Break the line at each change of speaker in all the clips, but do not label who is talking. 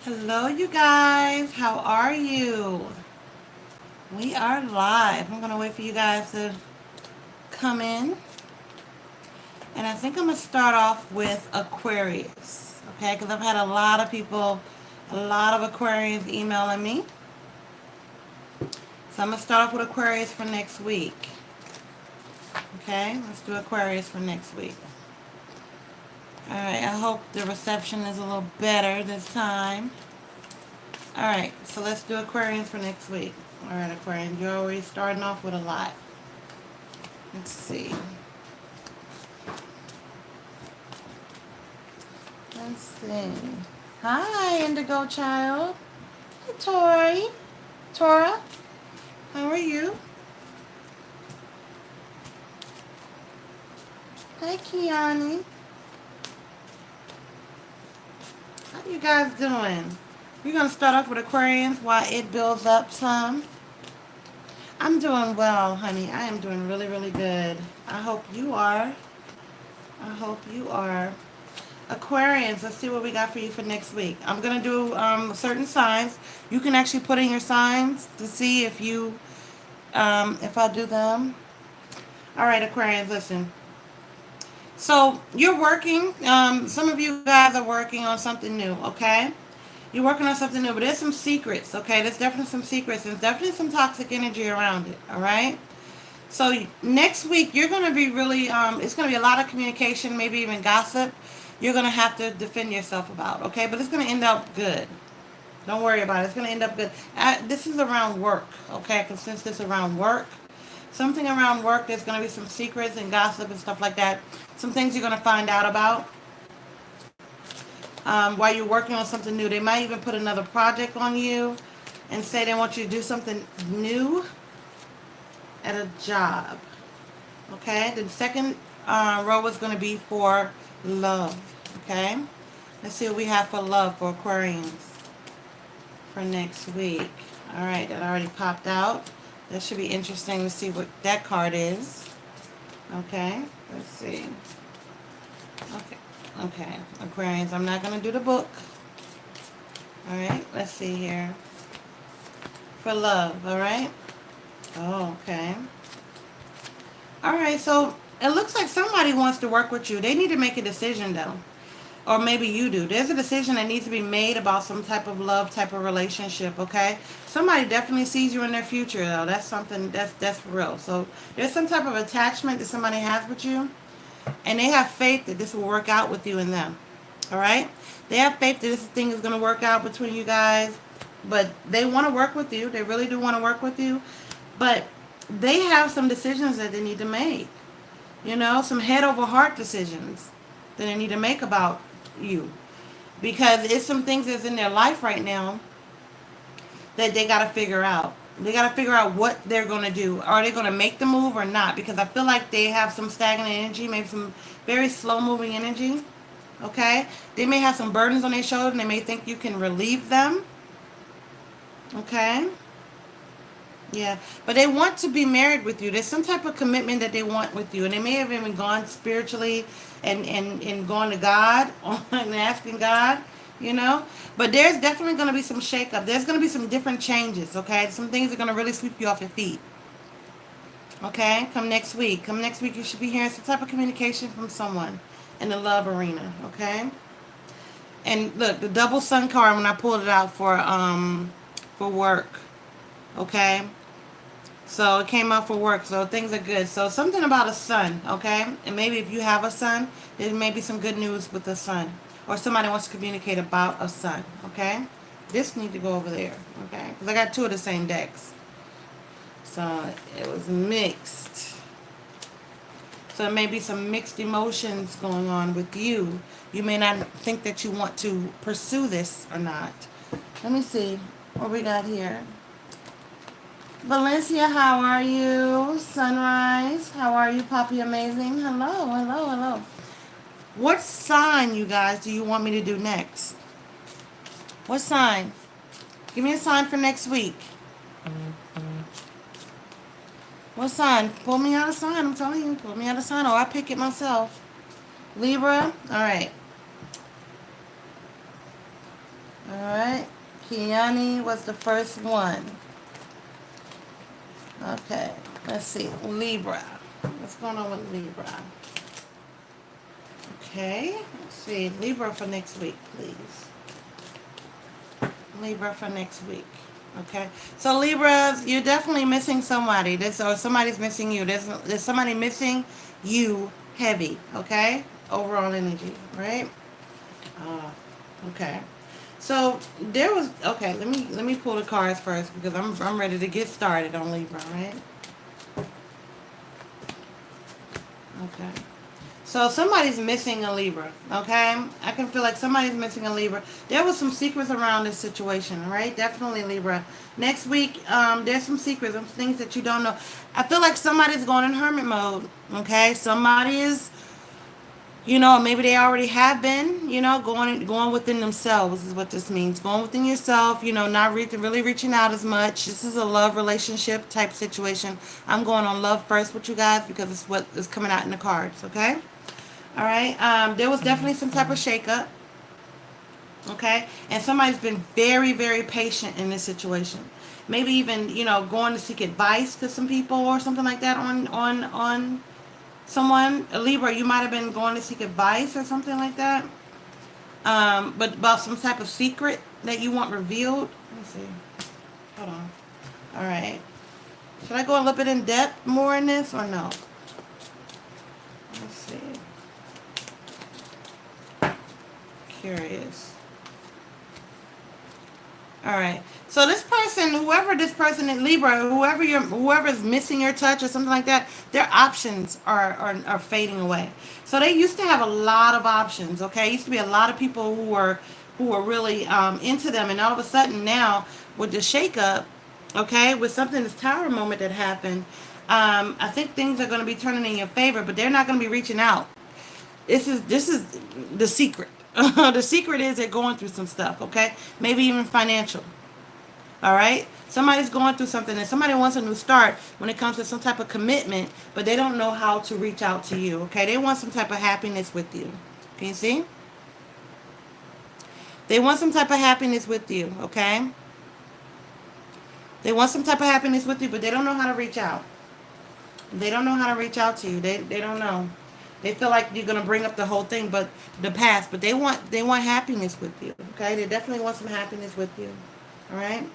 Hello, you guys. How are you? We are live. I'm going to wait for you guys to come in. And I think I'm going to start off with Aquarius. Okay? Because I've had a lot of people, a lot of Aquarians emailing me. So I'm going to start off with Aquarius for next week. Okay? Let's do Aquarius for next week. Alright, I hope the reception is a little better this time. Alright, so let's do Aquarians for next week. Alright, Aquarian, you're already starting off with a lot. Let's see. Let's see. Hi, Indigo Child. Hey, Tori. Tora, how are you? Hey, Kiani. How you guys doing? We're going to start off with Aquarians while it builds up some. I'm doing well, honey. I am doing really, really good. I hope you are. I hope you are. Aquarians, let's see what we got for you for next week. I'm going to do certain signs. You can actually put in your signs to see if you, if I do them. All right, Aquarians, listen. So you're working. Some of you guys are working on something new, okay? You're working on something new, but there's some secrets, okay? There's definitely some secrets. There's definitely some toxic energy around it, all right? So next week, you're going to be really, it's going to be a lot of communication, maybe even gossip. You're going to have to defend yourself about, okay? But it's going to end up good. Don't worry about it. It's going to end up good. This is around work, okay? Because since this is around work, something around work, there's going to be some secrets and gossip and stuff like that. Some things you're going to find out about. While you're working on something new. They might even put another project on you and say they want you to do something new at a job. Okay? The second row is going to be for love. Okay? Let's see what we have for love for Aquarians for next week. Alright, that already popped out. That should be interesting to see what that card is. Okay? Let's see. Okay. Okay, Aquarians, I'm not going to do the book. Alright, let's see here. For love, alright? Oh, okay. Alright, so it looks like somebody wants to work with you. They need to make a decision, though. Or maybe you do. There's a decision that needs to be made about some type of love, type of relationship, okay? Somebody definitely sees you in their future, though. That's something, that's real. So there's some type of attachment that somebody has with you. And they have faith that this will work out with you and them. Alright? They have faith that this thing is going to work out between you guys. But they want to work with you. They really do want to work with you. But they have some decisions that they need to make. You know, some head over heart decisions that they need to make about you. Because it's some things that's in their life right now that they got to figure out. They got to figure out what they're going to do. Are they going to make the move or not? Because I feel like they have some stagnant energy, maybe some very slow-moving energy. Okay? They may have some burdens on their shoulders, and they may think you can relieve them. Okay? Yeah. But they want to be married with you. There's some type of commitment that they want with you. And they may have even gone spiritually and gone to God and asking God. You know, but there's definitely going to be some shakeup. There's going to be some different changes, okay? Some things are going to really sweep you off your feet, okay? Come next week. Come next week, you should be hearing some type of communication from someone in the love arena, okay? And look, the double sun card when I pulled it out for work, okay? So it came out for work, so things are good. So something about a sun, okay? And maybe if you have a son, there may be some good news with the sun. Or somebody wants to communicate about a son, okay? This need to go over there, okay? Because I got two of the same decks. So it was mixed. So there may be some mixed emotions going on with you. You may not think that you want to pursue this or not. Let me see what we got here. Valencia, how are you? Sunrise, how are you? Poppy Amazing. Hello, hello, hello. What sign, you guys, do you want me to do next? What sign? Give me a sign for next week. What sign? Pull me out a sign, I'm telling you. Pull me out a sign, or I pick it myself. Libra? Alright. Alright. Kiani was the first one. Okay, let's see. Libra. What's going on with Libra? Okay, let's see. Libra for next week, please. Libra for next week. Okay, so Libra, you're definitely missing somebody. Or somebody's missing you. There's somebody missing you heavy. Okay, overall energy, right? Okay. So there was okay. Let me pull the cards first because I'm ready to get started on Libra, right? Okay. So somebody's missing a Libra, okay? I can feel like somebody's missing a Libra. There was some secrets around this situation, right? Definitely Libra. Next week, there's some secrets, some things that you don't know. I feel like somebody's going in hermit mode, okay? Somebody is, maybe they already have been, going within themselves is what this means. Going within yourself, not really reaching out as much. This is a love relationship type situation. I'm going on love first with you guys because it's what is coming out in the cards, okay? All right. There was definitely some type of shakeup. Okay. And somebody's been very, very patient in this situation. Maybe even, going to seek advice to some people or something like that on someone. A Libra, you might have been going to seek advice or something like that. But about some type of secret that you want revealed. Let me see. Hold on. All right. Should I go a little bit in depth more in this or no? Let's see. Curious. All right. So this person, whoever this person in Libra, whoever's missing your touch or something like that, their options are fading away. So they used to have a lot of options. Okay, used to be a lot of people who were really into them, and all of a sudden now with the shakeup, okay, with something this tower moment that happened, I think things are going to be turning in your favor, but they're not going to be reaching out. This is the secret. The secret is they're going through some stuff, okay? Maybe even financial. All right? Somebody's going through something and somebody wants a new start when it comes to some type of commitment, but they don't know how to reach out to you, okay? They want some type of happiness with you. Can you see? They want some type of happiness with you, okay? They want some type of happiness with you, but they don't know how to reach out. They don't know how to reach out to you. They don't know. They feel like you're gonna bring up the whole thing, but the past. But they want happiness with you. Okay, they definitely want some happiness with you. All right,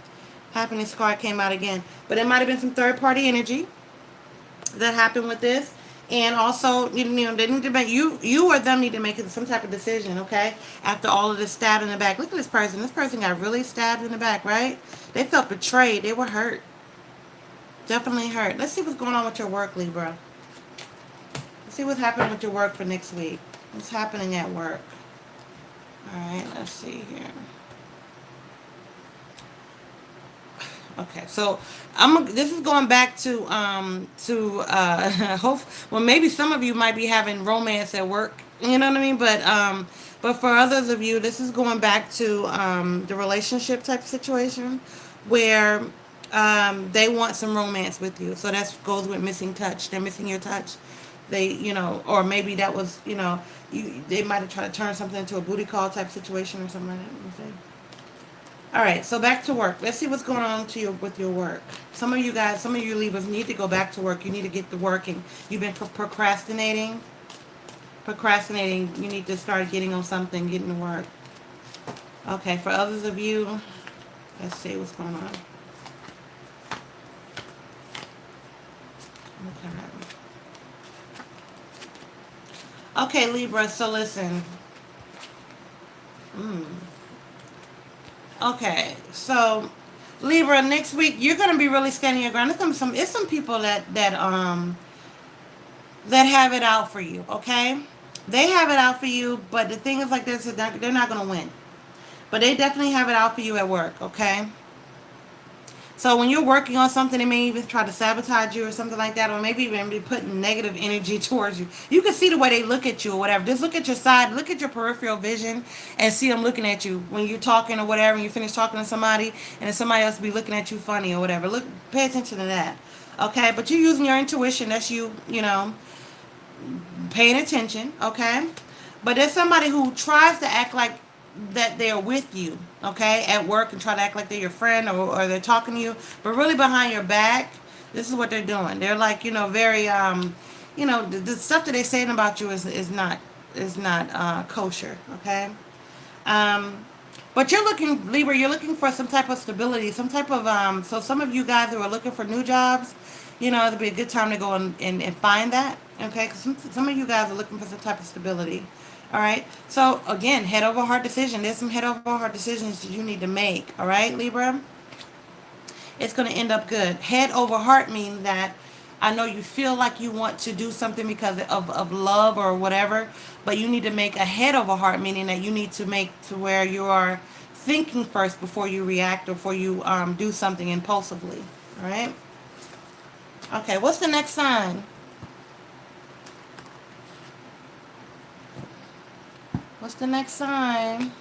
happiness card came out again, but it might have been some third party energy that happened with this, and also they need to make you or them need to make some type of decision. Okay, after all of this stab in the back. Look at this person. This person got really stabbed in the back. Right? They felt betrayed. They were hurt. Definitely hurt. Let's see what's going on with your work, Libra. See what's happening with your work for next week. What's happening at work? All right, let's see here. Okay, so this is going back to hope. Well, maybe some of you might be having romance at work. You know what I mean? But for others of you, this is going back to the relationship type situation where they want some romance with you. So that goes with missing touch. They're missing your touch. They, or maybe that was, they might have tried to turn something into a booty call type situation or something like that. All right, so back to work. Let's see what's going on with your work. Some of you Libras need to go back to work. You need to get to working. You've been procrastinating. You need to start getting on something, getting to work. Okay, for others of you, let's see what's going on. Okay, Libra, so listen. Okay, so Libra, next week you're gonna be really standing your ground. It's some people that have it out for you. Okay, they have it out for you, but the thing is like this: they're not gonna win, but they definitely have it out for you at work. Okay. So when you're working on something, they may even try to sabotage you or something like that, or maybe even be putting negative energy towards you. You can see the way they look at you or whatever. Just look at your side, look at your peripheral vision, and see them looking at you when you're talking or whatever, and you finish talking to somebody, and then somebody else be looking at you funny or whatever. Pay attention to that. Okay, but you're using your intuition. That's you paying attention. Okay, but there's somebody who tries to act like that they're with you, okay, at work and try to act like they're your friend, or they're talking to you, but really behind your back, this is what they're doing. They're like, very, the stuff that they're saying about you is not kosher, okay? Um, but you're looking, Libra, you're looking for some type of stability, some type of, so some of you guys who are looking for new jobs, it'll be a good time to go and find that, okay? Because some of you guys are looking for some type of stability, all right? So, again, head over heart decision. There's some head over heart decisions that you need to make, all right, Libra? It's going to end up good. Head over heart means that I know you feel like you want to do something because of love or whatever, but you need to make a head over heart, meaning that you need to make to where you are thinking first before you react or before you do something impulsively. All right? Okay, what's the next sign? What's the next sign?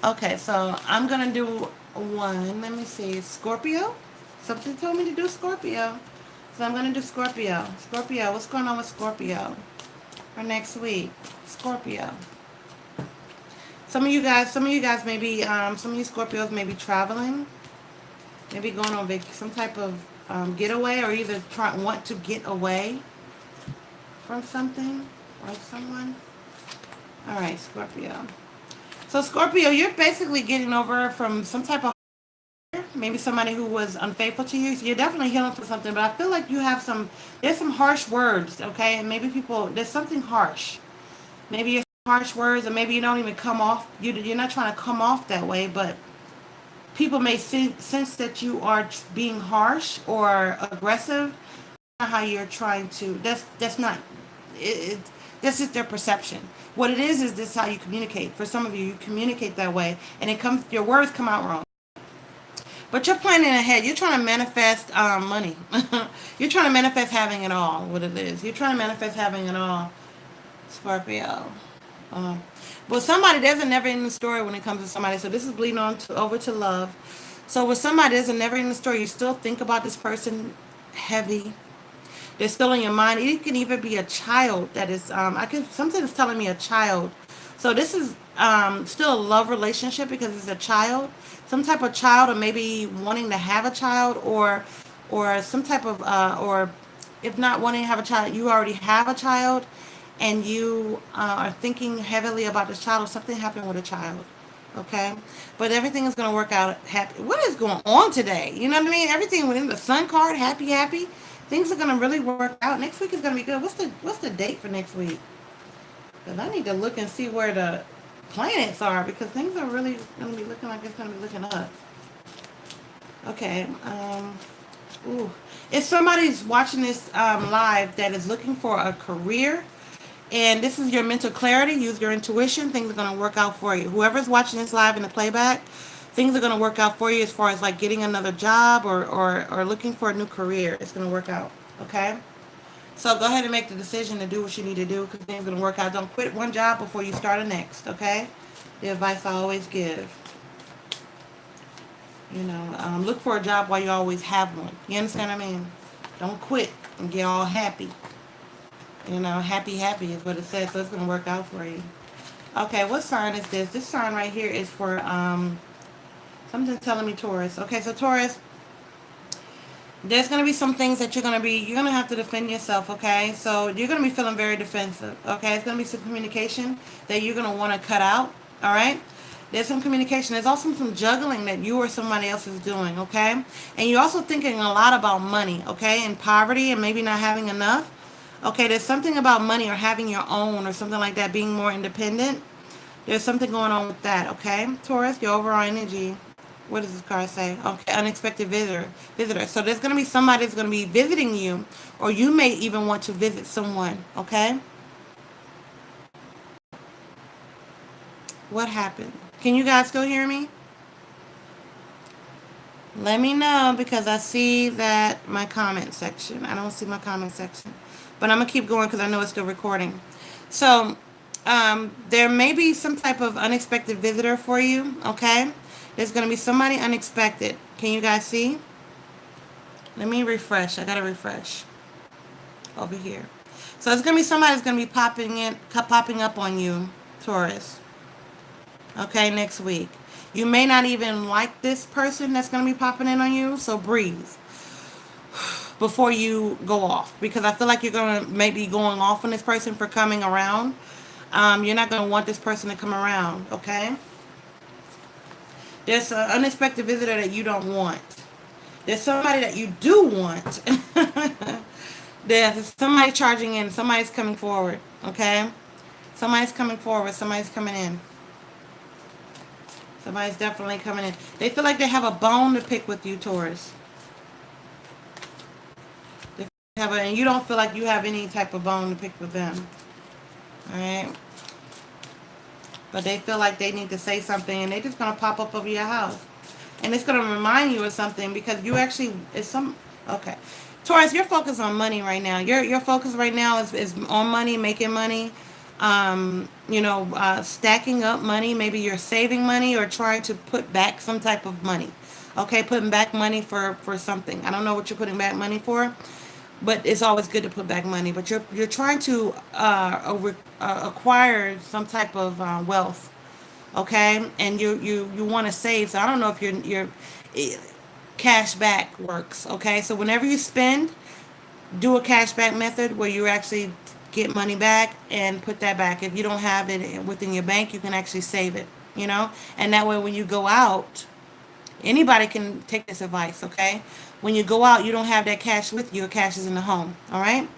Okay, so I'm going to do one. Let me see. Scorpio? Something told me to do Scorpio. So I'm going to do Scorpio. Scorpio, what's going on with Scorpio for next week? Scorpio. Some of you guys may be, some of you Scorpios may be traveling. Maybe going on some type of getaway, or either want to get away from something or someone. All right, Scorpio. So Scorpio, you're basically getting over from some type of, maybe somebody who was unfaithful to you. So you're definitely healing from something, but I feel like there's some harsh words, okay? And maybe there's something harsh. Maybe it's harsh words, or maybe you don't even come off, you're not trying to come off that way, but people may sense that you are being harsh or aggressive. How you're trying to, that's not, this is their perception. What it is this how you communicate. For some of you, you communicate that way, and your words come out wrong. But you're planning ahead. You're trying to manifest money. You're trying to manifest having it all, what it is. You're trying to manifest having it all, Scorpio. Well, there's a never-ending story when it comes to somebody. So this is bleeding over to love. So with somebody, there's a never-ending story. You still think about this person heavy. They're still in your mind. It can even be a child that is, something is telling me a child. So this is still a love relationship because it's a child. Some type of child, or maybe wanting to have a child, or some type of, or if not wanting to have a child, you already have a child, and you are thinking heavily about this child, or something happened with a child. Okay? But everything is going to work out happy. What is going on today? You know what I mean? Everything within the sun card, happy. Things are going to really work out. Next week is going to be good. What's the date for next week? Because I need to look and see where the planets are, because things are really going to be looking like it's going to be looking up. Okay. If somebody's watching this live that is looking for a career, and this is your mental clarity, use your intuition, things are going to work out for you. Whoever's watching this live in the playback, things are going to work out for you as far as like getting another job or looking for a new career. It's going to work out, okay? So go ahead and make the decision to do what you need to do, because things are going to work out. Don't quit one job before you start a next, okay? The advice I always give. Look for a job while you always have one. You understand what I mean? Don't quit and get all happy. Happy is what it says, so it's going to work out for you. Okay, what sign is this? This sign right here is for, something telling me Taurus. Okay, so Taurus, there's going to be some things that you're going to have to defend yourself, okay? So you're going to be feeling very defensive, okay? It's going to be some communication that you're going to want to cut out, all right? There's some communication. There's also some juggling that you or somebody else is doing, okay? And you're also thinking a lot about money, okay? And poverty and maybe not having enough. Okay, there's something about money or having your own or something like that, being more independent. There's something going on with that, okay? Taurus, your overall energy. What does this card say? Okay, unexpected visitor. So there's going to be somebody that's going to be visiting you, or you may even want to visit someone, okay? What happened? Can you guys still hear me? Let me know, because I see that my comment section. I don't see my comment section. But I'm going to keep going because I know it's still recording. So, there may be some type of unexpected visitor for you, okay? There's going to be somebody unexpected. Can you guys see? Let me refresh. I got to refresh over here. So, it's going to be somebody that's going to be popping up on you. Taurus. Okay, next week. You may not even like this person that's going to be popping in on you, so breathe before you go off, because I feel like you're going to maybe going off on this person for coming around. You're not going to want this person to come around, okay? There's an unexpected visitor that you don't want. There's somebody that you do want. There's somebody charging in. Somebody's coming forward, okay? Somebody's coming forward. Somebody's coming in. Somebody's definitely coming in. They feel like they have a bone to pick with you, Taurus. And you don't feel like you have any type of bone to pick with them. Alright? But they feel like they need to say something, and they're just going to pop up over your house. And it's going to remind you of something, because you actually, okay. Taurus, you're focused on money right now. Your focus right now is on money, making money. Stacking up money. Maybe you're saving money or trying to put back some type of money. Okay, putting back money for something. I don't know what you're putting back money for, but it's always good to put back money. But you're trying to acquire some type of wealth. Okay, and you want to save. So I don't know if your cash back works. Okay, so whenever you spend, do a cash back method where you actually get money back and put that back. If you don't have it within your bank, you can actually save it, and that way when you go out, anybody can take this advice, okay? When you go out, you don't have that cash with you. Your cash is in the home, all right?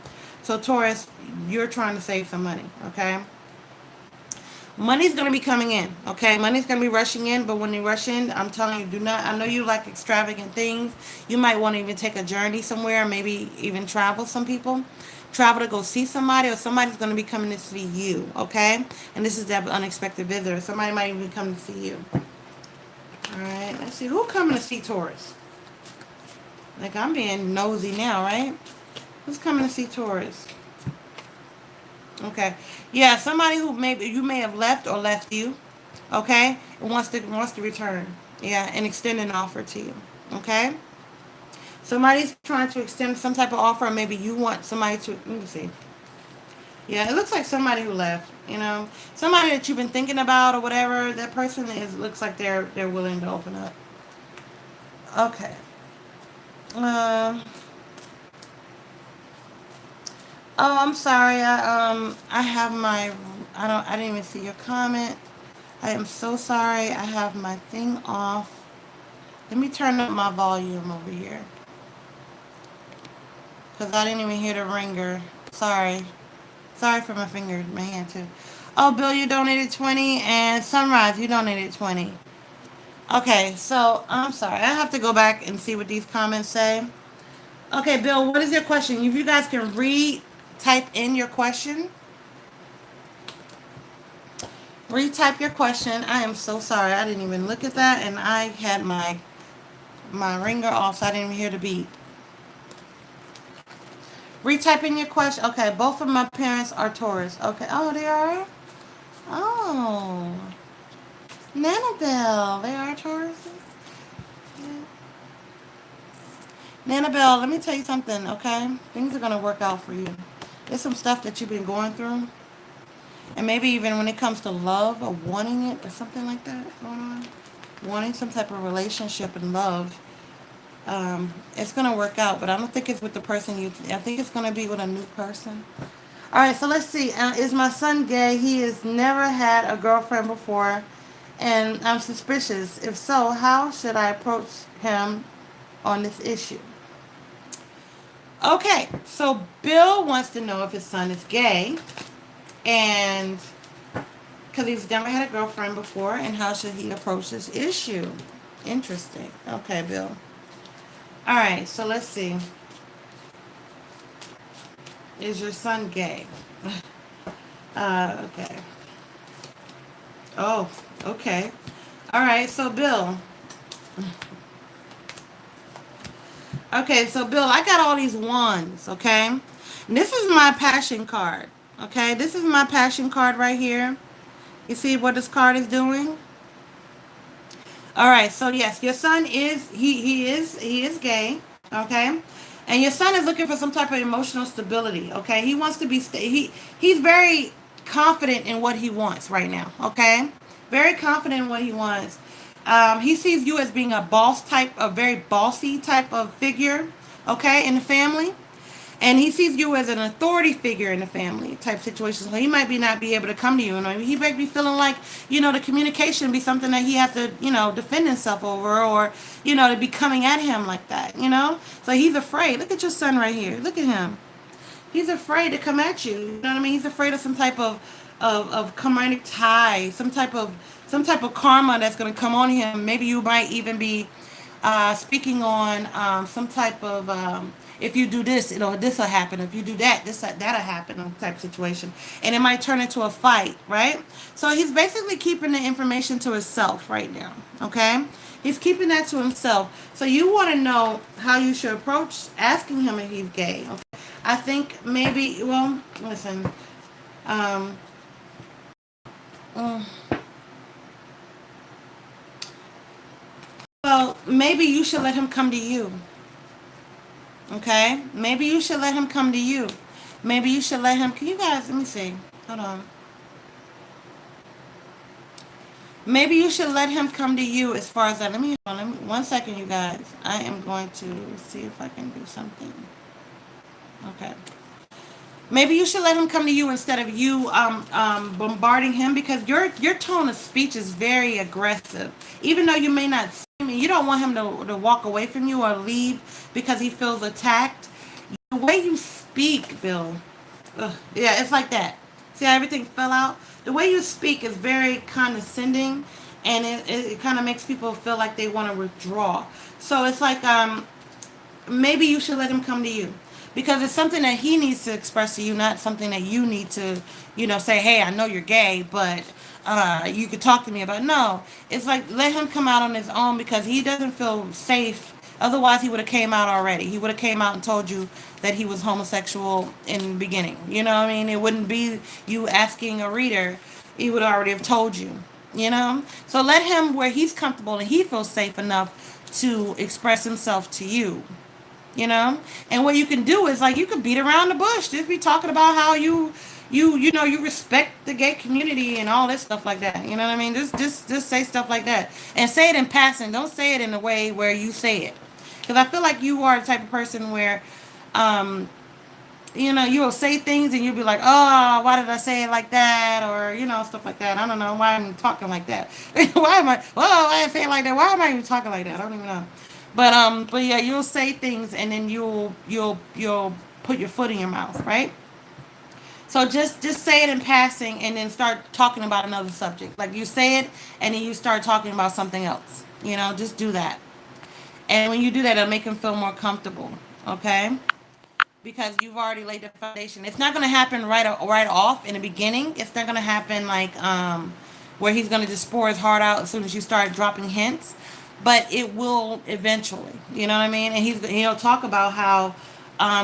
So Taurus, you're trying to save some money, okay? Money's going to be coming in, okay? Money's going to be rushing in, but when you rush in, I'm telling you, do not, I know you like extravagant things. You might want to even take a journey somewhere, maybe even travel, some people. Travel to go see somebody, or somebody's going to be coming to see you, okay? And this is that unexpected visitor. Somebody might even come to see you. All right, let's see. Who's coming to see Taurus? Like, I'm being nosy now, right? Who's coming to see Taurus? Okay. Yeah, somebody who maybe you may have left or left you, okay? And wants to return. Yeah, and extend an offer to you, okay? Somebody's trying to extend some type of offer, or maybe you want somebody to, let me see. Yeah, it looks like somebody who left, somebody that you've been thinking about or whatever. That person looks like they're willing to open up. Okay. Oh, I'm sorry. I have my, I didn't even see your comment. I am so sorry. I have my thing off. Let me turn up my volume over here, because I didn't even hear the ringer. Sorry. Sorry for my finger, my hand too. Oh, Bill, you donated 20, and Sunrise, you donated 20. Okay, so I'm sorry. I have to go back and see what these comments say. Okay, Bill, what is your question? If you guys can type in your question. Retype your question. I am so sorry. I didn't even look at that, and I had my ringer off, so I didn't even hear the beep. Retype in your question. Okay, both of my parents are Taurus. Okay. Oh, they are? Oh. Nanabelle. They are Tauruses? Yeah. Nanabelle, let me tell you something, okay? Things are going to work out for you. There's some stuff that you've been going through. And maybe even when it comes to love or wanting it or something like that going on. Wanting some type of relationship and love. It's going to work out, but I don't think it's with the person I think it's going to be with a new person. All right, so let's see. Is my son gay? He has never had a girlfriend before, and I'm suspicious. If so, how should I approach him on this issue? Okay, so Bill wants to know if his son is gay, and because he's never had a girlfriend before, and how should he approach this issue? Interesting. Okay, Bill. All right, so let's see. Is your son gay? Okay. Oh, okay. All right, so Bill. Okay, so Bill, I got all these wands, okay? And this is my passion card, okay? This is my passion card right here. You see what this card is doing? All right, so yes, your son is he is gay, okay? And your son is looking for some type of emotional stability, okay? He wants to be he's very confident in what he wants right now, okay? Very confident in what he wants. He sees you as being a boss type, a very bossy type of figure, okay, in the family. And he sees you as an authority figure in the family type situation. So he might not be able to come to you. And he might be feeling like, the communication be something that he has to, defend himself over, or, to be coming at him like that. So he's afraid. Look at your son right here. Look at him. He's afraid to come at you. You know what I mean? He's afraid of some type of karmic tie, some type of karma that's going to come on him. Maybe you might even be speaking on some type of if you do this, this will happen. If you do that, that'll happen, type situation, and it might turn into a fight, right? So he's basically keeping the information to himself right now. Okay, he's keeping that to himself. So you want to know how you should approach asking him if he's gay. Okay, I think maybe. Well, listen. Well, maybe you should let him come to you. Okay? Maybe you should let him come to you. Maybe you should let him... Can you guys... Let me see. Hold on. Maybe you should let him come to you as far as that. Let me... 1 second, you guys. I am going to see if I can do something. Okay. Maybe you should let him come to you instead of you bombarding him, because your tone of speech is very aggressive. Even though you may not see him, you don't want him to walk away from you or leave because he feels attacked. The way you speak, Bill, yeah, it's like that. See how everything fell out? The way you speak is very condescending, and it kind of makes people feel like they want to withdraw. So it's like maybe you should let him come to you. Because it's something that he needs to express to you, not something that you need to, say, hey, I know you're gay, but you could talk to me about. No, it's like let him come out on his own, because he doesn't feel safe. Otherwise, he would have came out already. He would have came out and told you that he was homosexual in the beginning. You know what I mean? It wouldn't be you asking a reader. He would already have told you, So let him where he's comfortable and he feels safe enough to express himself to you. And what you can do is, like, you can beat around the bush. Just be talking about how you respect the gay community and all this stuff like that. You know what I mean? Just say stuff like that, and say it in passing. Don't say it in a way where you say it, because I feel like you are the type of person where, you will say things and you'll be like, oh, why did I say it like that, or stuff like that. I don't know why I'm talking like that. Why am I? Oh, I didn't say it like that. Why am I even talking like that? I don't even know. But yeah, you'll say things and then you'll put your foot in your mouth, right? So just say it in passing and then start talking about another subject. Like, you say it and then you start talking about something else. Just do that. And when you do that, it'll make him feel more comfortable, okay? Because you've already laid the foundation. It's not going to happen right off in the beginning. It's not going to happen like where he's going to just pour his heart out as soon as you start dropping hints. But it will eventually, you know what I mean? And he'll talk about how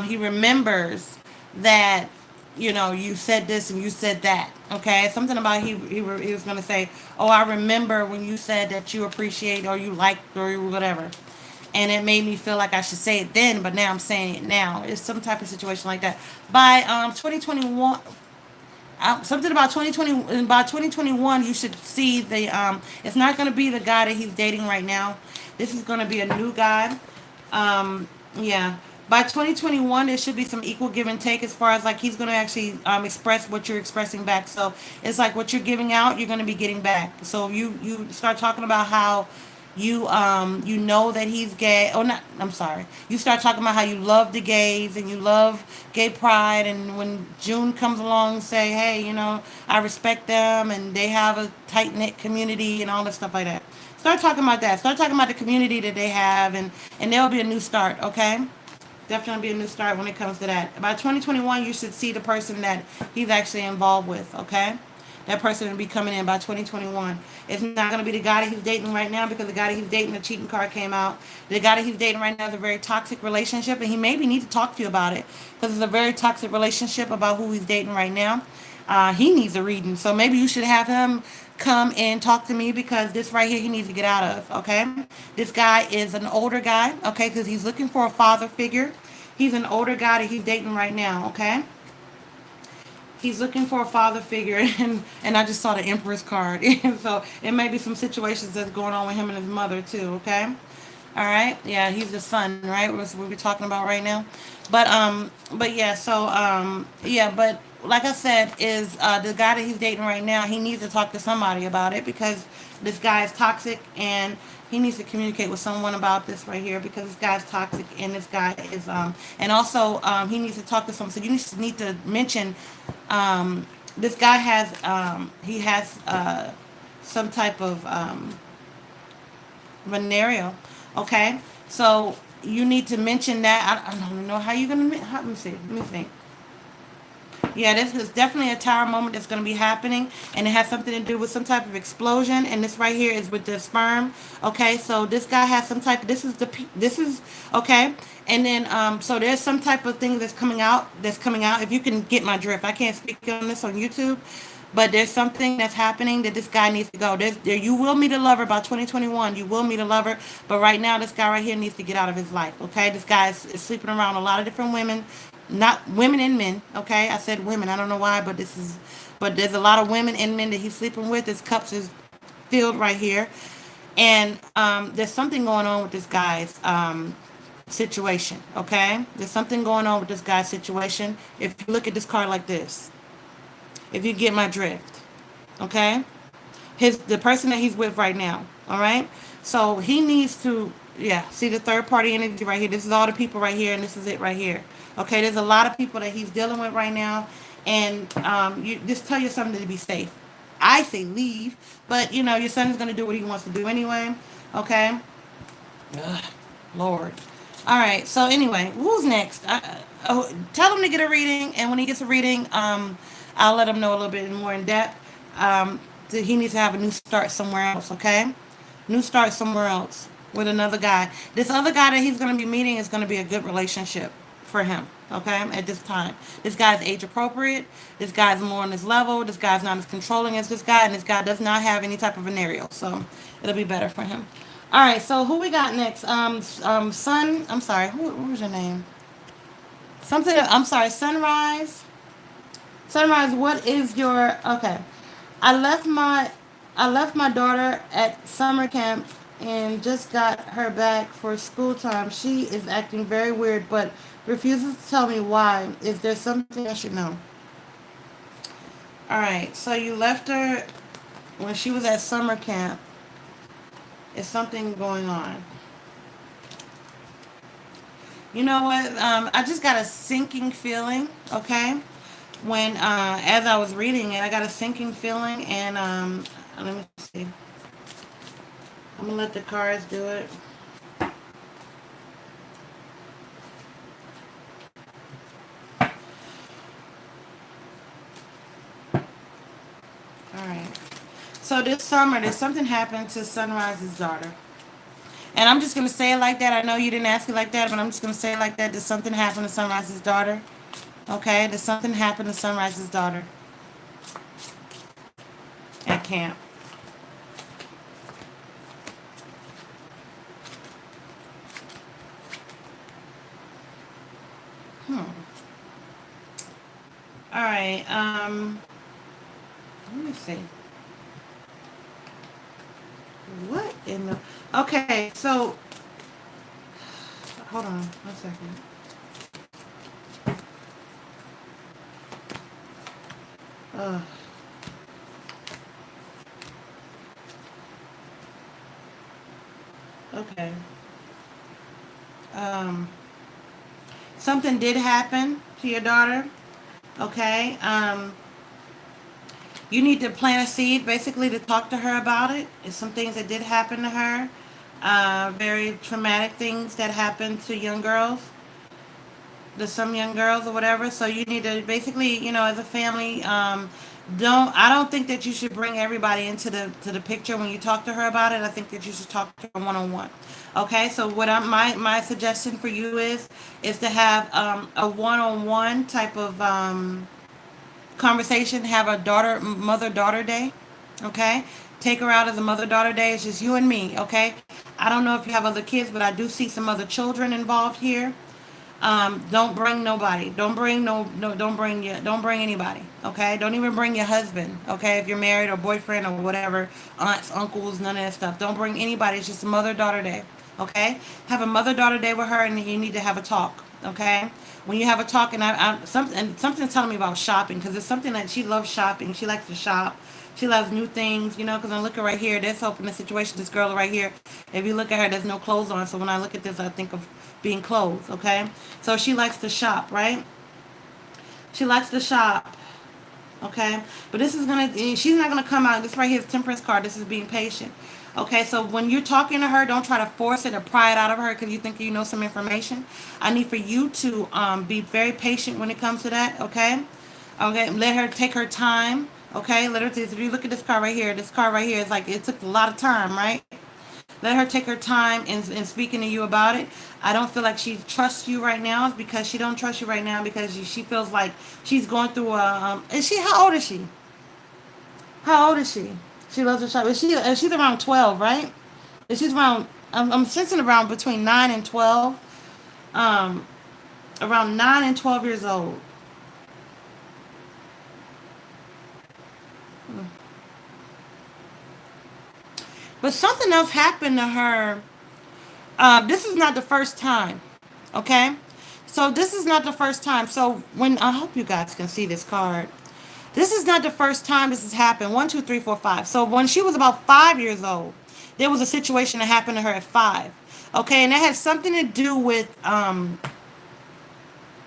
he remembers that, you said this and you said that, okay? Something about he was going to say, oh, I remember when you said that you appreciate or you liked or whatever. And it made me feel like I should say it then, but now I'm saying it now. It's some type of situation like that. By 2021... something about 2020. By 2021, you should see the. It's not going to be the guy that he's dating right now. This is going to be a new guy. Yeah. By 2021, there should be some equal give and take as far as like he's going to actually express what you're expressing back. So it's like what you're giving out, you're going to be getting back. So you start talking about how you know that he's gay. Oh, not. I'm sorry. You start talking about how you love the gays and you love gay pride. And when June comes along, say, hey, I respect them and they have a tight knit community and all that stuff like that. Start talking about that. Start talking about the community that they have, and there'll be a new start. Okay. Definitely be a new start when it comes to that. By 2021, you should see the person that he's actually involved with. Okay. That person will be coming in by 2021. It's not going to be the guy that he's dating right now, because the guy that he's dating, the cheating card came out. The guy that he's dating right now is a very toxic relationship, and he maybe need to talk to you about it, because it's a very toxic relationship about who he's dating right now. He needs a reading. So maybe you should have him come and talk to me, because this right here he needs to get out of, okay? This guy is an older guy, okay, because he's looking for a father figure. He's an older guy that he's dating right now, okay? He's looking for a father figure, and I just saw the Empress card. So it may be some situations that's going on with him and his mother too. Okay, all right. Yeah, he's the son, right? That's what we're talking about right now. But yeah. So yeah. But like I said, is the guy that he's dating right now? He needs to talk to somebody about it because this guy is toxic, and he needs to communicate with someone about this right here because this guy's toxic, and this guy is and also he needs to talk to someone. So you need to mention this guy has he has some type of venereal. Okay, so you need to mention that. I don't know how you're gonna. Let me see. Let me think. Yeah, this is definitely a tower moment that's going to be happening, and it has something to do with some type of explosion. And this right here is with the sperm. Okay, so this guy has some type. This is okay, and then so there's some type of thing that's coming out. That's coming out. If you can get my drift, I can't speak on this on YouTube, but there's something that's happening that this guy needs to go. You will meet a lover by 2021. You will meet a lover, but right now this guy right here needs to get out of his life. Okay, this guy is sleeping around a lot of different women, not women and men. Okay, I said women. I don't know why, but there's a lot of women and men that he's sleeping with. His cups is filled right here, and there's something going on with this guy's situation. Okay, there's something going on with this guy's situation. If you look at this card like this, if you get my drift, okay, the person that he's with right now. All right, so he needs to, yeah, see the third party energy right here. This is all the people right here, and this is it right here. Okay, there's a lot of people that he's dealing with right now, and you just tell your son to be safe. I say leave, but you know your son is going to do what he wants to do anyway. Okay. Ugh, Lord. All right. So anyway, who's next? Tell him to get a reading, and when he gets a reading, I'll let him know a little bit more in depth. He needs to have a new start somewhere else. Okay, new start somewhere else with another guy. This other guy that he's going to be meeting is going to be a good relationship for him. Okay, at this time, this guy's age appropriate. This guy's more on his level. This guy's not as controlling as this guy, and this guy does not have any type of venereal, so it'll be better for him. All right, so who we got next? Sun. I'm sorry. What was your name? Something. I'm sorry. Sunrise. Sunrise. What is your? Okay. I left my I left my daughter at summer camp and just got her back for school time. She is acting very weird, but refuses to tell me why. Is there something I should know? All right. So you left her when she was at summer camp. Is something going on? You know what? I just got a sinking feeling. Okay. When as I was reading it, I got a sinking feeling, and let me see. I'm gonna let the cards do it. All right. So this summer, there's something happened to Sunrise's daughter. And I'm just going to say it like that. I know you didn't ask it like that, but I'm just going to say it like that. There's something happened to Sunrise's daughter. Okay? There's something happened to Sunrise's daughter at camp. All right. Let me see. What in the... Okay, so... Hold on 1 second. Uh, okay. Um, Something did happen to your daughter. Okay. You need to plant a seed, basically, to talk to her about it. It's some things that did happen to her. Very traumatic things that happen to young girls. There's some young girls or whatever. So you need to basically, as a family, I don't think that you should bring everybody into the picture when you talk to her about it. I think that you should talk to her one-on-one. Okay, so my suggestion for you is to have a one-on-one type of conversation. Have a mother-daughter day. Okay, take her out as a mother-daughter day. It's just you and me. Okay, I don't know if you have other kids, but I do see some other children involved here. Don't bring nobody. Don't bring don't bring anybody. Okay? Don't even bring your husband. Okay? If you're married or boyfriend or whatever, aunts, uncles, none of that stuff. Don't bring anybody. It's just a mother-daughter day. Okay? Have a mother-daughter day with her, and you need to have a talk. Okay? When you have a talk, and something's telling me about shopping, because it's something that she loves shopping. She likes to shop. She loves new things, you know, because I'm looking right here. There's hope in the situation. This girl right here, if you look at her, there's no clothes on. So when I look at this, I think of being clothes, okay? So she likes to shop, right? She likes to shop, okay? But this is going to, she's not going to come out. This right here is Temperance card. This is being patient. Okay, so when you're talking to her, don't try to force it or pry it out of her because you think you know some information. I need for you to be very patient when it comes to that, okay? Okay, let her take her time. Okay, let her. If you look at this card right here is like it took a lot of time, right? Let her take her time in speaking to you about it. I don't feel like she trusts you right now. It's because she don't trust you right now because she feels like she's going through a. Is she? How old is she? How old is she? She loves her child. Is she? She's around 12, right? Is she's around? I'm sensing around between 9 and 12. Um, Around 9 and 12 years old. But something else happened to her. This is not the first time. Okay? So this is not the first time. So when I hope you guys can see this card. This is not the first time this has happened. 1, 2, 3, 4, 5. So when she was about 5 years old, there was a situation that happened to her at 5. Okay, and that had something to do with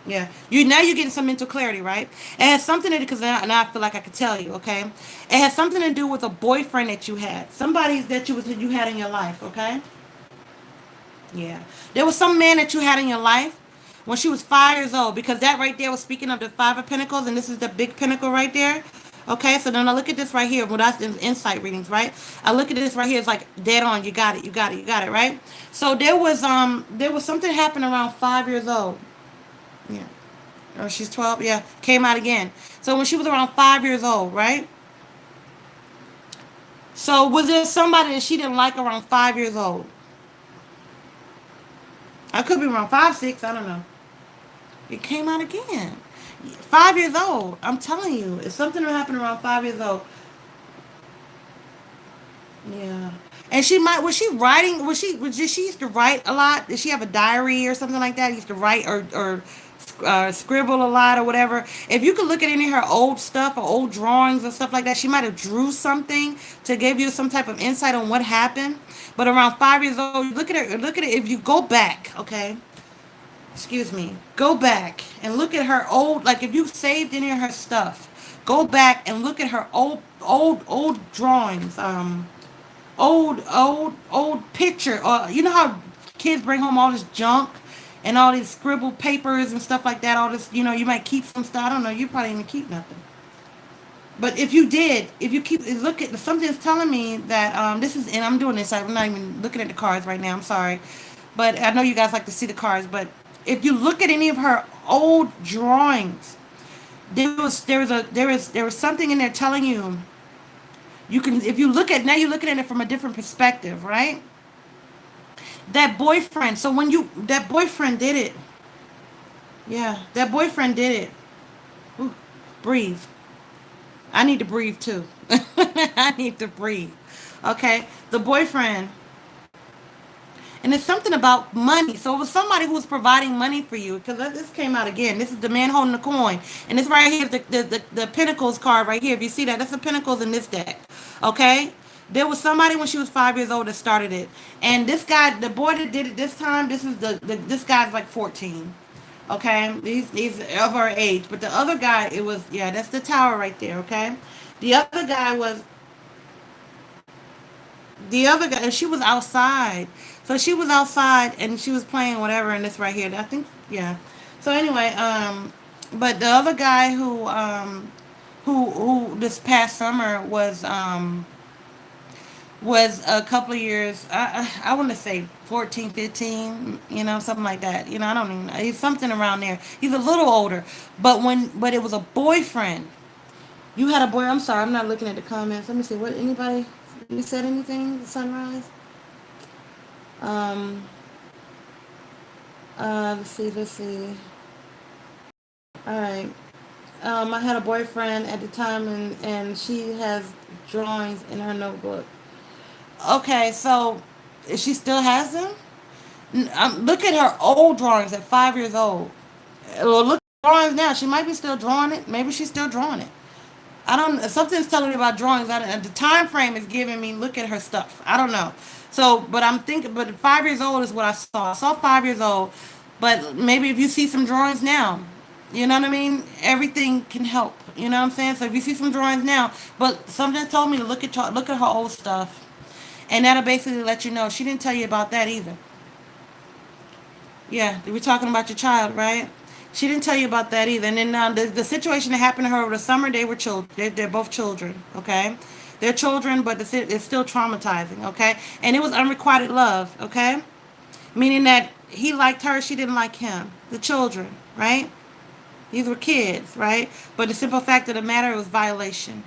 yeah. You're getting some mental clarity, right? It has something to do because now I feel like I could tell you, okay? It has something to do with a boyfriend that you had. Somebody that you had in your life, okay? Yeah. There was some man that you had in your life when she was 5 years old because that right there was speaking of the Five of Pentacles and this is the big pinnacle right there. Okay, so then I look at this right here. Well, that's insight readings, right? I look at this right here. It's like dead on. You got it. You got it. You got it, right? So there was something happened around 5 years old. Yeah. Or she's 12. Yeah. Came out again. So when she was around 5 years old, right? So was there somebody that she didn't like around 5 years old? I could be wrong. 5, 6. I don't know. It came out again. 5 years old. I'm telling you, it's something that happened around 5 years old. Yeah. And she might was she writing did she used to write a lot? Did she have a diary or something like that? Used to write or scribble a lot or whatever. If you could look at any of her old stuff or old drawings and stuff like that, she might have drew something to give you some type of insight on what happened. But around 5 years old, look at her. Look at it. If you go back, okay, excuse me, go back and look at her old. Like if you saved any of her stuff, go back and look at her old drawings. Old picture. You know how kids bring home all this junk and all these scribbled papers and stuff like that. All this, you might keep some stuff. I don't know. You probably didn't keep nothing. But if you did, if you keep look at something's telling me that this is, and I'm doing this. I'm not even looking at the cards right now. I'm sorry, but I know you guys like to see the cards. But if you look at any of her old drawings, there was something in there telling you. You can, if you look at now, you're looking at it from a different perspective, right? That boyfriend. So when that boyfriend did it, yeah, that boyfriend did it. Ooh, breathe. I need to breathe too. I need to breathe. Okay, the boyfriend, and it's something about money. So it was somebody who was providing money for you because this came out again. This is the man holding the coin, and this right here is the Pentacles card right here. If you see that, that's the Pentacles in this deck. Okay, there was somebody when she was 5 years old that started it, and this guy, the boy that did it this time, this is this guy's like 14. Okay, these of our age, but the other guy, it was, yeah, that's the tower right there. Okay, the other guy was the other guy, and she was outside. So she was outside and she was playing whatever in this right here. I think, yeah. So anyway, but the other guy who this past summer was a couple of years. I want to say 14, 15. Something like that. I don't even know. He's something around there. He's a little older, but it was a boyfriend. You had a boy. I'm sorry, I'm not looking at the comments. Let me see. What anybody? You said anything? Sunrise. Um. Let's see. All right. I had a boyfriend at the time, and she has drawings in her notebook. Okay, so she still has them. Look at her old drawings at 5 years old. Well, look at drawings now. She might be still drawing it. Maybe she's still drawing it. I don't. Something's telling me about drawings. The time frame is giving me. Look at her stuff. I don't know. So, but I'm thinking. But 5 years old is what I saw. I saw 5 years old. But maybe if you see some drawings now, you know what I mean. Everything can help. You know what I'm saying. So if you see some drawings now, but something told me to look at her old stuff, and that'll basically let you know. She didn't tell you about that either. Yeah, we're talking about your child, right? She didn't tell you about that either. And then the situation that happened to her over the summer, they were children. They're both children, okay? They're children, but it's still traumatizing, okay? And it was unrequited love, okay? Meaning that he liked her, she didn't like him. The children, right? These were kids, right? But the simple fact of the matter, it was violation.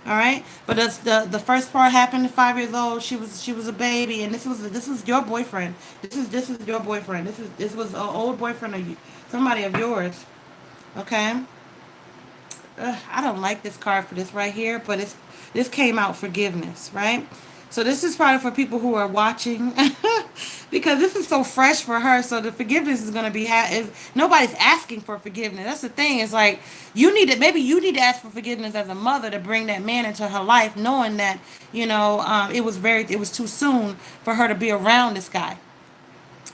All right, but the first part happened at 5 years old. She was a baby, and this was your boyfriend. This is your boyfriend. This was an old boyfriend of you, somebody of yours. Okay, I don't like this card for this right here, but this came out forgiveness, right? So this is probably for people who are watching because this is so fresh for her. So the forgiveness is going to be nobody's asking for forgiveness. That's the thing. It's like maybe you need to ask for forgiveness as a mother to bring that man into her life, knowing that it was too soon for her to be around this guy.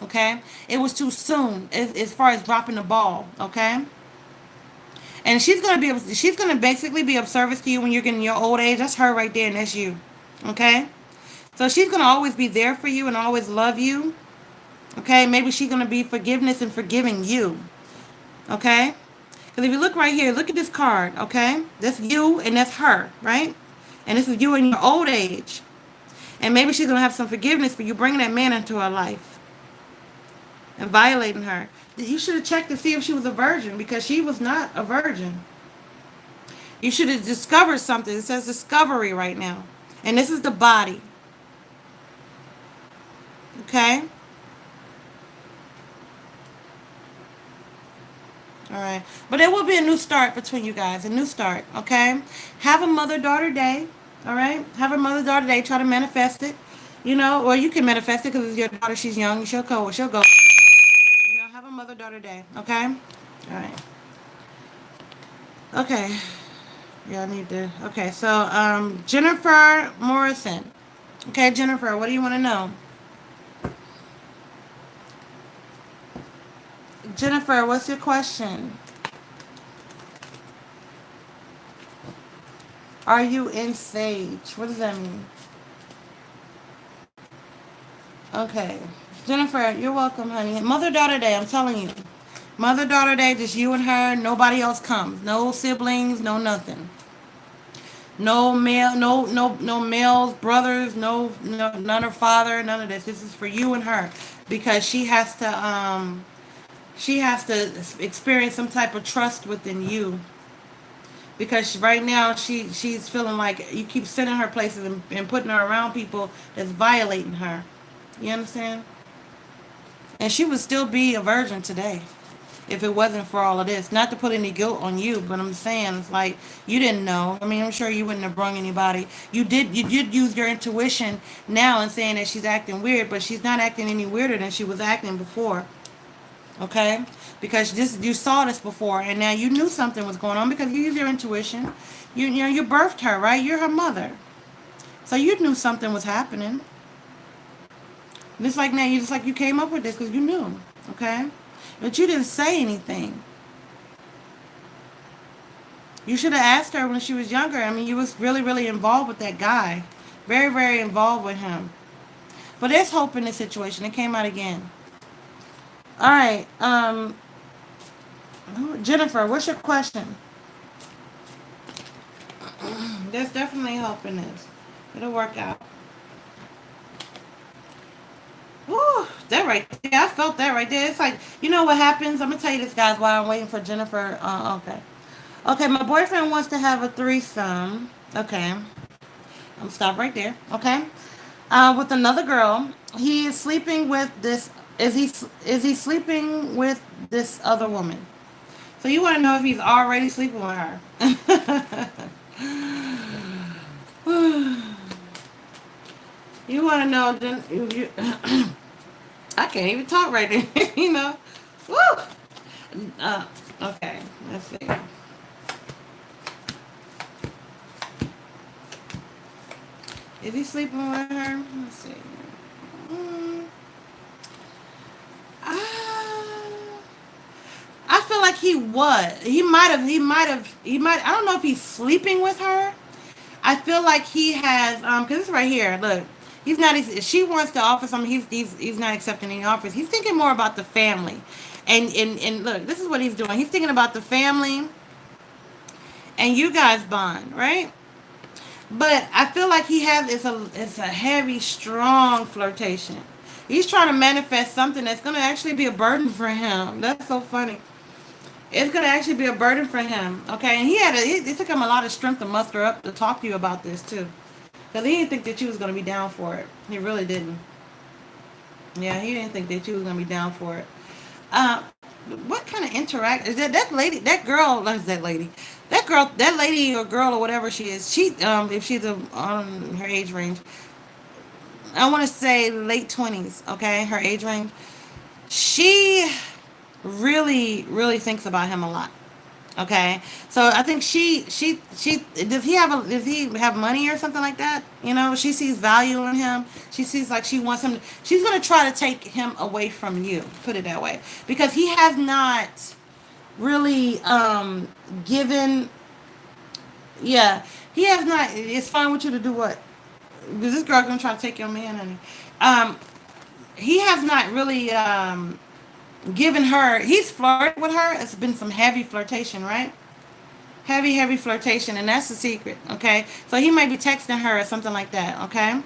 Okay, it was too soon as far as dropping the ball. Okay. And she's gonna basically be of service to you when you're getting your old age. That's her right there, and that's you. Okay. So she's going to always be there for you and always love you. Okay? Maybe she's going to be forgiveness and forgiving you. Okay? Because if you look right here, look at this card. Okay? That's you and that's her, right? And this is you in your old age. And maybe she's going to have some forgiveness for you bringing that man into her life and violating her. You should have checked to see if she was a virgin because she was not a virgin. You should have discovered something. It says discovery right now. And this is the body. Okay? All right. But there will be a new start between you guys. A new start. Okay? Have a mother-daughter day. All right? Have a mother-daughter day. Try to manifest it. Or you can manifest it because it's your daughter. She's young. She'll go. She'll go. Have a mother-daughter day. Okay? All right. Okay. Yeah, I need to. Okay, so Jennifer Morrison. Okay, Jennifer, what do you want to know? Jennifer, what's your question? Are you in Sage? What does that mean? Okay. Jennifer, you're welcome, honey. Mother-daughter day, I'm telling you. Mother-daughter day, just you and her. Nobody else comes. No siblings, no nothing. No male, no males, brothers, none of father, none of this. This is for you and her because she has to experience some type of trust within you because right now she's feeling like you keep sending her places and putting her around people that's violating her. You understand? And she would still be a virgin today if it wasn't for all of this. Not to put any guilt on you, but I'm saying it's like you didn't know. I mean, I'm sure you wouldn't have brung anybody. You did use your intuition now and saying that she's acting weird, but she's not acting any weirder than she was acting before. Okay? Because you saw this before and now you knew something was going on because you used your intuition. You birthed her, right? You're her mother. So you knew something was happening. Just like now, you came up with this because you knew. Okay? But you didn't say anything. You should have asked her when she was younger. I mean, you was really, really involved with that guy. Very, very involved with him. But there's hope in this situation. It came out again. All right. Jennifer, what's your question? There's definitely hope in this. It'll work out. Woo, that right there. I felt that right there. It's like, you know what happens? I'm going to tell you this, guys, while I'm waiting for Jennifer. Okay. Okay, my boyfriend wants to have a threesome. Okay. I'm going to stop right there. Okay. With another girl. He is sleeping with this Is he sleeping with this other woman? So you want to know if he's already sleeping with her. You want to know? Then I can't even talk right now. You know. Woo. Okay. Let's see. Is he sleeping with her? Let's see. Mm, uh, I feel like he was. He might have. He might have. He might. I don't know if he's sleeping with her. I feel like he has. Because it's right here. Look, he's not. She wants to offer something. He's not accepting any offers. He's thinking more about the family, and look, this is what he's doing. He's thinking about the family, and you guys bond, right? But I feel like he has. It's a heavy, strong flirtation. He's trying to manifest something that's going to actually be a burden for him. That's so funny. It's gonna actually be a burden for him, okay? And it took him a lot of strength to muster up to talk to you about this too, because he didn't think that you was gonna be down for it. He really didn't. Yeah, he didn't think that you was gonna be down for it. Uh, what kind of interact is that lady, that girl, like that lady, that girl, that lady or girl or whatever she is? She if she's on her age range, I want to say late 20s, okay, her age range. She really thinks about him a lot. Okay, so I think she does he have money or something like that? You know, she sees value in him. She sees like she wants him. She's gonna try to take him away from you. Put it that way, because he has not really given. Yeah, he has not. It's fine with you to do what? Because this girl gonna try to take your man, honey. Um, he has not really given her. He's flirted with her. It's been some heavy flirtation, right? Heavy flirtation, and that's the secret, okay? So he may be texting her or something like that, okay?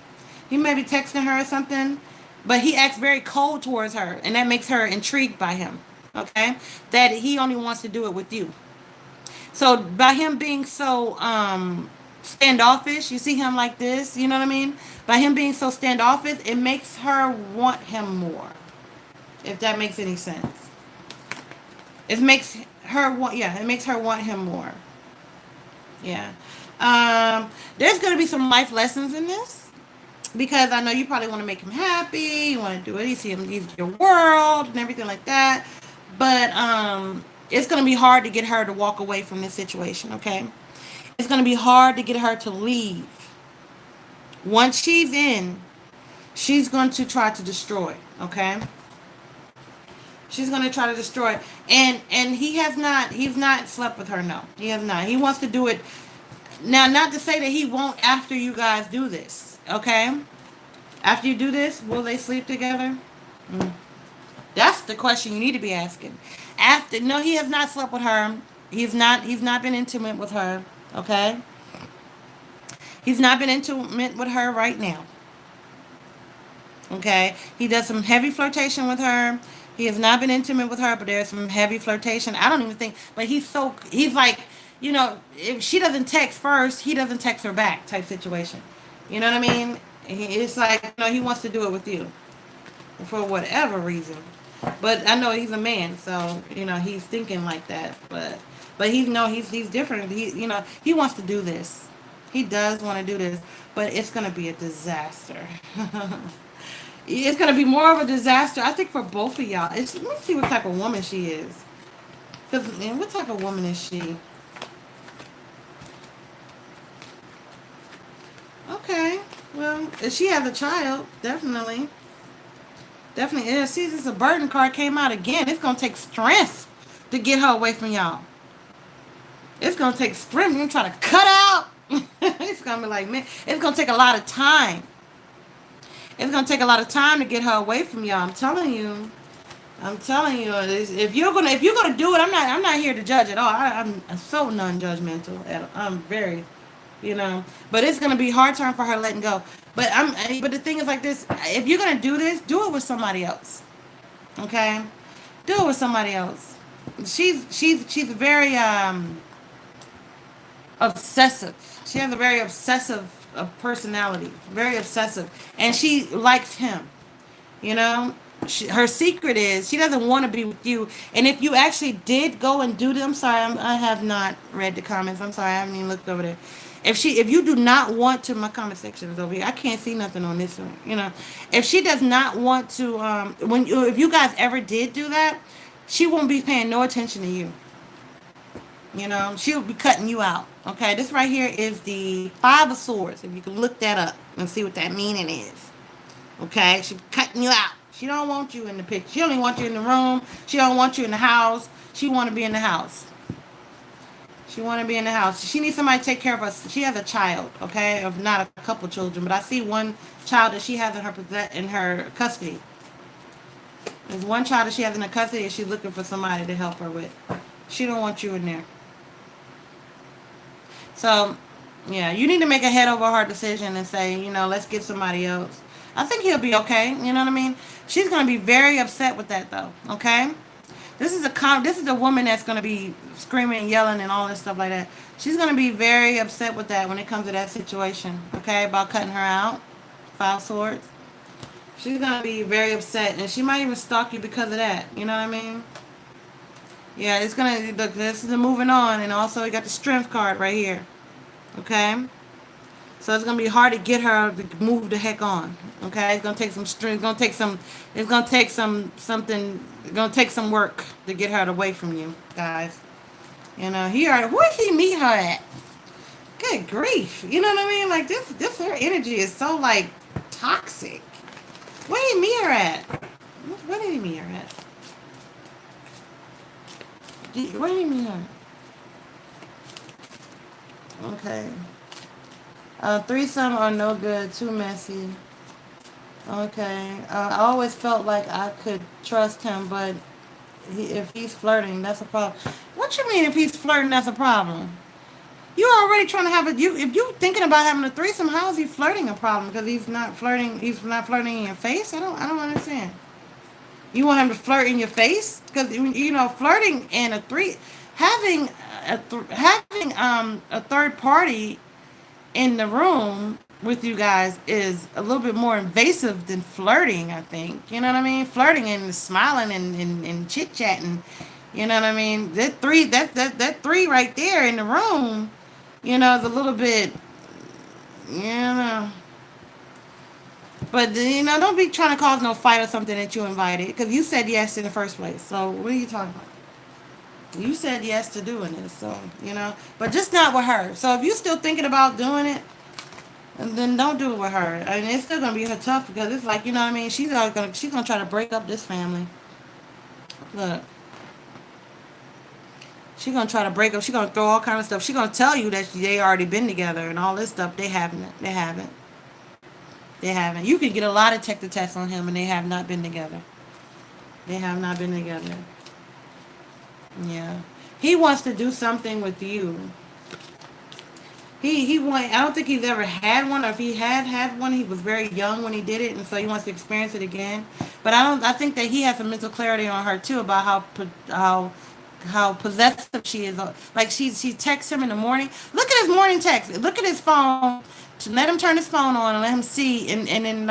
He may be texting her or something, but he acts very cold towards her, and that makes her intrigued by him, okay? That he only wants to do it with you. So by him being so standoffish, you see him like this, you know what I mean? By him being so standoffish, it makes her want him more, if that makes any sense. It makes her want, yeah, it makes her want him more. Yeah. There's going to be some life lessons in this, because I know you probably want to make him happy. You want to do it. You see him, he's your world and everything like that. But it's going to be hard to get her to walk away from this situation, okay? It's going to be hard to get her to leave. Once she's in, she's going to try to destroy, okay? She's going to try to destroy it. And he's not slept with her, no. He has not. He wants to do it. Now, not to say that he won't after you guys do this, okay? After you do this, will they sleep together? Mm. That's the question you need to be asking. After, no, he has not slept with her. He's not been intimate with her, okay? He's not been intimate with her right now. Okay? He does some heavy flirtation with her. He has not been intimate with her, but there's some heavy flirtation. I don't even think, but he's like, if she doesn't text first, he doesn't text her back type situation. You know what I mean? It's like, he wants to do it with you for whatever reason. But I know he's a man, so, he's thinking like that. But he's different. He wants to do this. He does want to do this, but it's going to be a disaster. It's going to be more of a disaster, I think, for both of y'all. Let me see what type of woman she is. Because, what type of woman is she? Okay. Well, if she has a child, definitely. Definitely is. See, this is a burden card came out again. It's going to take strength to get her away from y'all. It's going to take strength. You're going to try to cut out. It's going to be like, man, it's going to take a lot of time. It's going to take a lot of time to get her away from y'all. I'm telling you. If you're gonna do it, I'm not here to judge at all. I'm so non-judgmental. I'm very, but it's gonna be a hard time for her letting go. But the thing is like this: if you're gonna do this, do it with somebody else. Okay, do it with somebody else. She's very obsessive. She has a very obsessive personality, very obsessive, and she likes him. You know, her secret is she doesn't want to be with you. And if you actually did go and do this, I'm sorry, I have not read the comments. I'm sorry, I haven't even looked over there. If you do not want to, my comment section is over here. I can't see nothing on this one. If she does not want to, if you guys ever did do that, she won't be paying no attention to you. She'll be cutting you out. Okay, this right here is the Five of Swords. If you can look that up and see what that meaning is. Okay, she's cutting you out. She don't want you in the picture. She don't even want you in the room. She don't want you in the house. She want to be in the house. She want to be in the house. She needs somebody to take care of us. She has a child, okay, of not a couple children, but I see one child that she has in her custody. There's one child that she has in her custody, and she's looking for somebody to help her with. She don't want you in there. So, yeah, you need to make a head over heart decision and say, let's get somebody else. I think he'll be okay. You know what I mean? She's going to be very upset with that, though. Okay? This is a woman that's going to be screaming and yelling and all this stuff like that. She's going to be very upset with that when it comes to that situation. Okay? About cutting her out. Five Swords. She's going to be very upset. And she might even stalk you because of that. You know what I mean? Yeah, it's going to... Look, this is the moving on. And also, you got the Strength card right here. Okay? So it's gonna be hard to get her to move the heck on. Okay, it's gonna take some strength. It's gonna take some work to get her away from you, guys. Where did he meet her at? Good grief! You know what I mean? Like this her energy is so like toxic. Where did he meet her at? Where did he meet her at? Where did he meet her? Okay. Threesome are no good, too messy. Okay. I always felt like I could trust him, but if he's flirting, that's a problem. What you mean if he's flirting, that's a problem? You're already trying to have if you're thinking about having a threesome, how is he flirting a problem? Because he's not flirting in your face? I don't understand. You want him to flirt in your face? Because, flirting and having a third party in the room with you guys is a little bit more invasive than flirting, I think. You know what I mean? Flirting and smiling and chit chatting. You know what I mean? That three right there in the room, is a little bit, But don't be trying to cause no fight or something that you invited, because you said yes in the first place. So what are you talking about? You said yes to doing this, so, but just not with her. So if you're still thinking about doing it, then don't do it with her. I mean, it's still going to be her tough, because it's like, she's going to try to break up this family. Look. She's going to try to break up. She's going to throw all kind of stuff. She's going to tell you that they already been together and all this stuff. They haven't. You can get a lot of text on him, and they have not been together. They have not been together. Yeah, he wants to do something with you. I don't think he's ever had one, or if he had one, he was very young when he did it, and so he wants to experience it again. But I think that he has some mental clarity on her too about how possessive she is. Like she texts him in the morning. Look at his morning text. Look at his phone. To let him turn his phone on and let him see, and then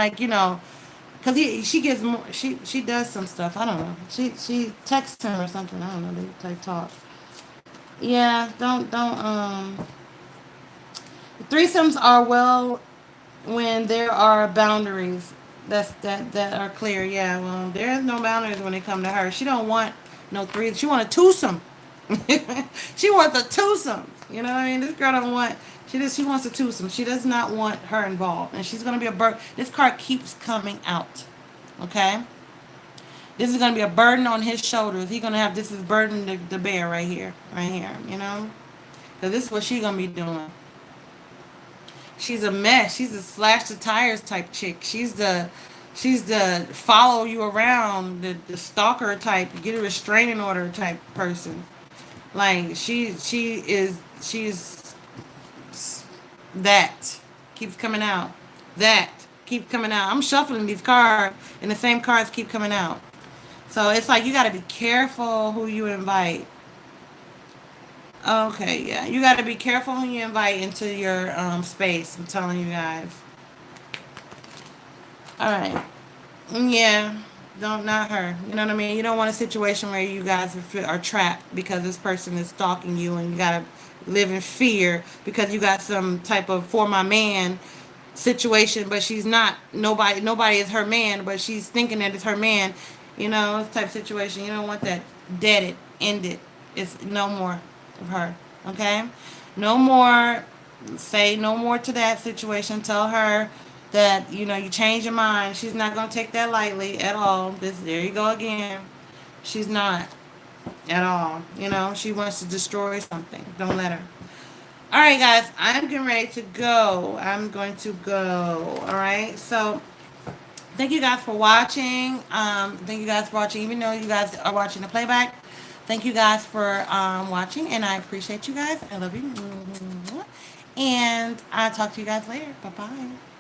because she does some stuff. I don't know. She texts him or something. I don't know. They talk. Yeah, don't. Threesomes are well when there are boundaries that are clear. Yeah, well, there's no boundaries when it come to her. She don't want no threes. She want a twosome. She wants a twosome. You know what I mean? This girl don't want. She wants a twosome. She does not want her involved, and she's gonna be a burden. This card keeps coming out. Okay. This is gonna be a burden on his shoulders. He's gonna have this is burden to bear right here. Because this is what she's gonna be doing. She's a mess. She's a slash the tires type chick. She's the follow you around, the stalker type, get a restraining order type person. Like she's that keeps coming out. That keeps coming out. I'm shuffling these cards, and the same cards keep coming out. So it's like you got to be careful who you invite. Okay, yeah. You got to be careful who you invite into your space. I'm telling you guys. All right. Yeah. Don't, not her. You know what I mean? You don't want a situation where you guys are trapped because this person is stalking you and you gotta live in fear because you got some type of for my man situation, but she's not. Nobody is her man, but she's thinking that it's her man. You know, this type of situation. You don't want that. Dead it. End it. It's no more of her. Okay? No more. Say no more to that situation. Tell her that, you know, you change your mind. She's not going to take that lightly at all. There you go again. She's not at all. You know, she wants to destroy something. Don't let her. All right, guys, I'm getting ready to go. I'm going to go. All right. So thank you guys for watching. Thank you guys for watching, even though you guys are watching the playback. Thank you guys for watching, and I appreciate you guys. I love you. And I'll talk to you guys later. Bye-bye.